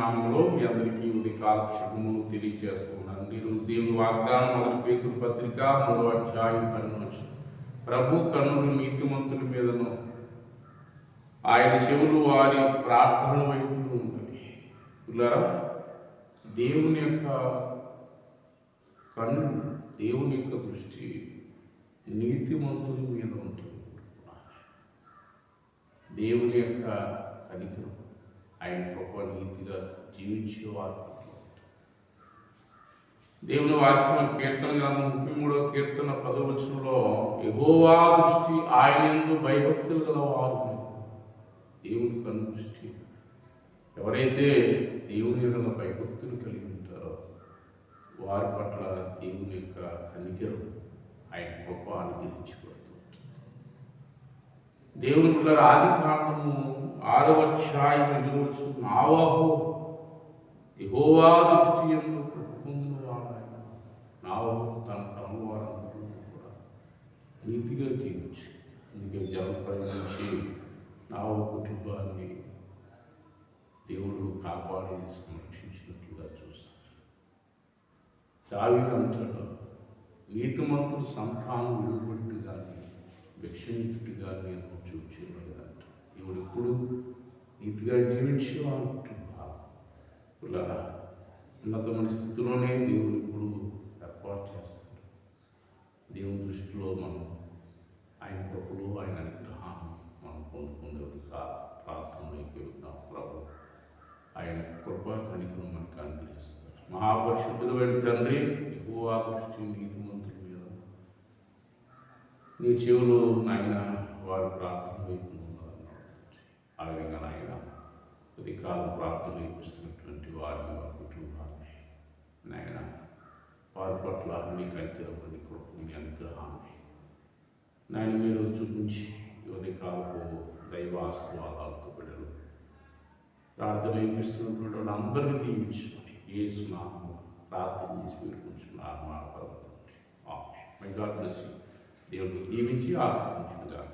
నామంలో మీ అందరికీ ఉదయకాల శుభములు తెలియజేస్తున్నాను. మీరు దేవుని వాగ్దానం మొదటి పేతురు పత్రిక 3వ అధ్యాయం 12 ప్రభు కన్నులు నీతిమంతుల మీదను ఆయన చెవులు వారి ప్రార్థన వైపు ఉన్నవి. పిల్లరా, దేవుని యొక్క కన్నులు, దేవుని యొక్క దృష్టి నీతిమంతుల మీద ఉంటుంది. దేవుని యొక్క కనికరం, ఆయన గొప్ప నీతిగా జీవించేవారు. దేవుని వాక్యం కీర్తన గ్రంథం 33వ కీర్తన 10వ వచనంలో యెహోవా దృష్టి ఆయనందు భయభక్తులు గలవారు. దేవుని కన్ను దృష్టి ఎవరైతే దేవుని యొక్క భయభక్తులు కలిగి ఉంటారో వారి పట్ల దేవుని యొక్క కనికరం ఆయన గొప్ప అనుగ్రహించబడుతుంది. దేవుని పిల్లల ఆది కాండము 6వ అధ్యాయం 8వ వచనం నోవహు యెహోవా దృష్టి యందు కృప పొందినవాడు. నోవహు తన తమ్ముడు వారందరూ కూడా నీతిగా జీవించి అందుకే జలప్రయాణించి నోవహు కుటుంబాన్ని దేవుడు కాపాడి సంరక్షించినట్లుగా చూస్తారు. దావీదు అంటాడు, నీతిమంతుడు సంతానం విలువబట్టు కానీ భిక్షమిట్టుగా నేను చూచేవాడంట. దేవుడు ఎప్పుడు నీతిగా జీవించేవాడు కుటుంబాలు పిల్లల ఉన్నతమైన స్థితిలోనే దేవుడు ఎప్పుడు ఏర్పాటు చేస్తాడు. దేవుని దృష్టిలో మనం ఆయన కృపలు, ఆయన అనుగ్రహాన్ని మనం పొందుకునేది ప్రార్థనలోకి వెళ్తాం. ప్రభు ఆయన కృప కనికరం మనకు అనుగ్రహిస్తారు. మహాపరిశుద్ధుడు అయిన తండ్రి, యెహోవా దృష్టి నీతిమంతుల మీద, నీ చెవులు నాయన వారి ప్రార్థన వైపు ఆ విధంగా నాయన ఉదయకాల ప్రార్థన ఇస్తున్నటువంటి వారిని, వారి కుటుంబాన్ని నాయన వారి పట్ల నీ కనికరం, నీ కృప, నీ అనుగ్రహాన్ని నాయన మీరు చూపించి ఉదయకాలపు దైవ ఆశీర్వాదాలతో బిడ్డలు ప్రార్థన ఇస్తున్నటువంటి వాళ్ళు అందరినీ దీవించుకొని యేసు నామమున ప్రార్థన చేసి పెట్టుకుంటున్నారు. మా పర్వతం మై గాడ్ బ్లెస్ యు. దేవుడు దీవించి ఆశీర్వదించుగాక.